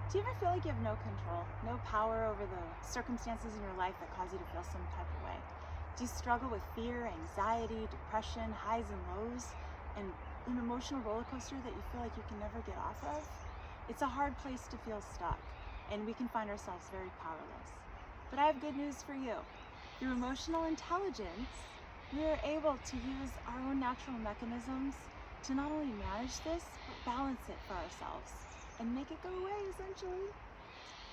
Do you ever feel like you have no control, no power over the circumstances in your life that cause you to feel some type of way? Do you struggle with fear, anxiety, depression, highs and lows, and an emotional roller coaster that you feel like you can never get off of? It's a hard place to feel stuck, and we can find ourselves very powerless. But I have good news for you. Through emotional intelligence, we are able to use our own natural mechanisms to not only manage this, but balance it for ourselves and make it go away, essentially.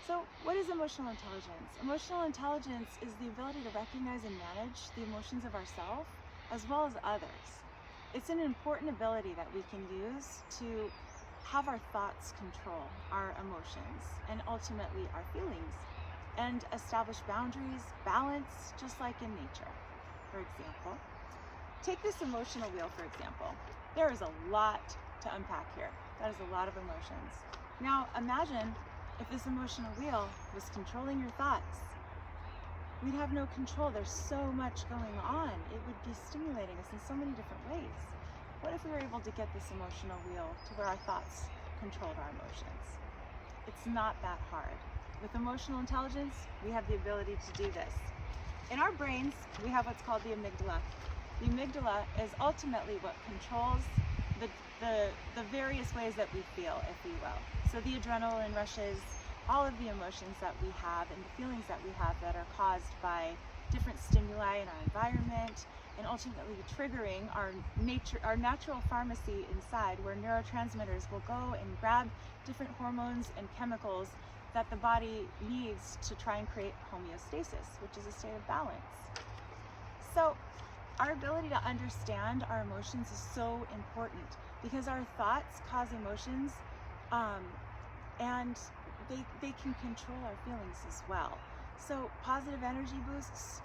So what is emotional intelligence? Emotional intelligence is the ability to recognize and manage the emotions of ourselves as well as others. It's an important ability that we can use to have our thoughts control our emotions and ultimately our feelings, and establish boundaries, balance, just like in nature. For example, take this emotional wheel, for example. There is a lot to unpack here. That is a lot of emotions. Now imagine if this emotional wheel was controlling your thoughts. We'd have no control. There's so much going on. It would be stimulating us in so many different ways. What if we were able to get this emotional wheel to where our thoughts controlled our emotions? It's not that hard. With emotional intelligence, we have the ability to do this. In our brains, we have what's called the amygdala. The amygdala is ultimately what controls the various ways that we feel, if you will. So the adrenaline rushes, all of the emotions that we have and the feelings that we have that are caused by different stimuli in our environment, and ultimately triggering our natural pharmacy inside, where neurotransmitters will go and grab different hormones and chemicals that the body needs to try and create homeostasis, which is a state of balance. So our ability to understand our emotions is so important, because our thoughts cause emotions, and they can control our feelings as well. So positive energy boosts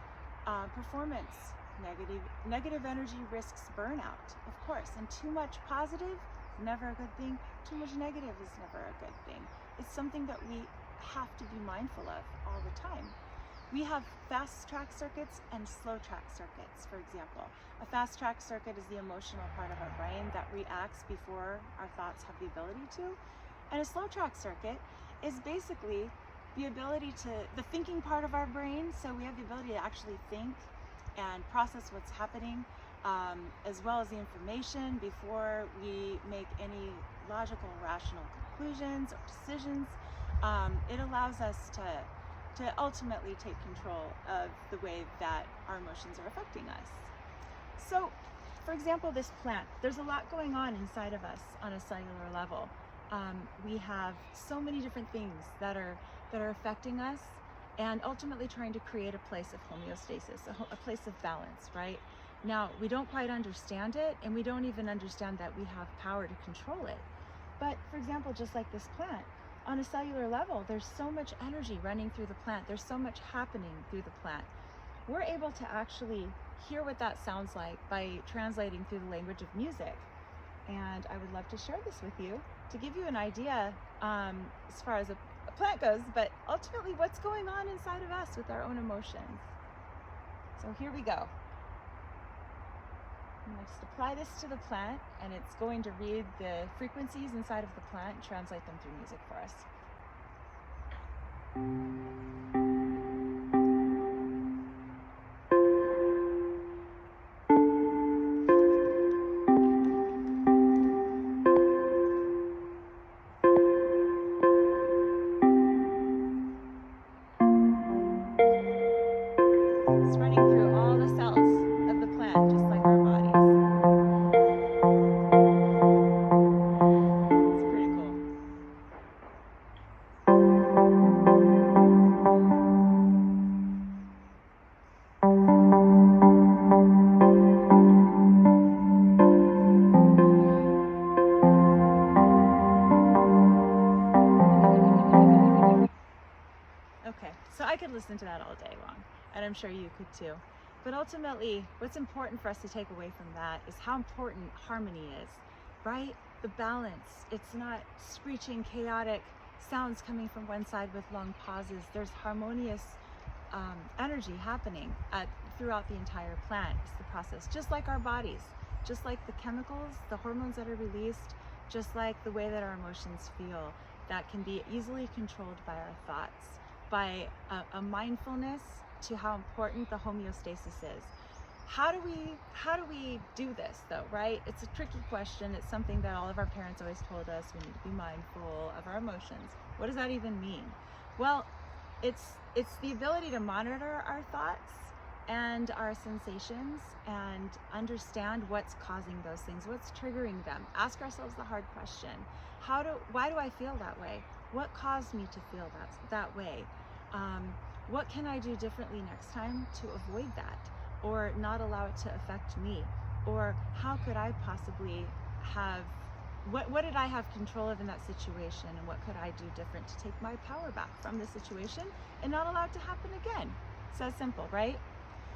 performance. Negative energy risks burnout, of course. And too much positive, never a good thing. Too much negative is never a good thing. It's something that we have to be mindful of all the time. We have fast track circuits and slow track circuits, for example. A fast track circuit is the emotional part of our brain that reacts before our thoughts have the ability to. And a slow track circuit is basically the thinking part of our brain. So we have the ability to actually think and process what's happening, as well as the information before we make any logical, rational conclusions or decisions. It allows us to ultimately take control of the way that our emotions are affecting us. So, for example, this plant, there's a lot going on inside of us on a cellular level. We have so many different things that are affecting us, and ultimately trying to create a place of homeostasis, a place of balance, right? Now, we don't quite understand it, and we don't even understand that we have power to control it. But for example, just like this plant, on a cellular level, there's so much energy running through the plant. There's so much happening through the plant. We're able to actually hear what that sounds like by translating through the language of music. And I would love to share this with you to give you an idea as far as a plant goes, but ultimately what's going on inside of us with our own emotions. So here we go. I'm going to just apply this to the plant, and it's going to read the frequencies inside of the plant and translate them through music for us. It's running through all the cells of the plant, just like our bodies. It's pretty cool. Okay, so I could listen to that all day long, and I'm sure you could too. But ultimately, what's important for us to take away from that is how important harmony is, right? The balance. It's not screeching, chaotic sounds coming from one side with long pauses. There's harmonious energy happening throughout the entire plant. It's the process, just like our bodies, just like the chemicals, the hormones that are released, just like the way that our emotions feel. that can be easily controlled by our thoughts, by a mindfulness to how important the homeostasis is. How do we do this though, right? It's a tricky question. It's something that all of our parents always told us. We need to be mindful of our emotions. What does that even mean? Well, it's the ability to monitor our thoughts and our sensations and understand what's causing those things, what's triggering them. Ask ourselves the hard question. Why do I feel that way? What caused me to feel that way? What can I do differently next time to avoid that, or not allow it to affect me? Or how could I possibly have, what did I have control of in that situation, and what could I do different to take my power back from the situation and not allow it to happen again? It's that simple, right?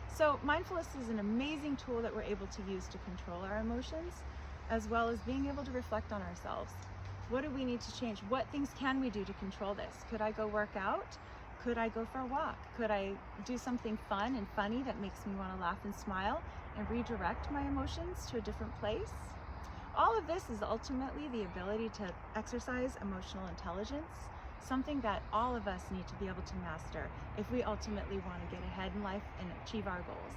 So mindfulness is an amazing tool that we're able to use to control our emotions, as well as being able to reflect on ourselves. What do we need to change? What things can we do to control this? Could I go work out? Could I go for a walk? Could I do something fun and funny that makes me want to laugh and smile and redirect my emotions to a different place? All of this is ultimately the ability to exercise emotional intelligence, something that all of us need to be able to master if we ultimately want to get ahead in life and achieve our goals.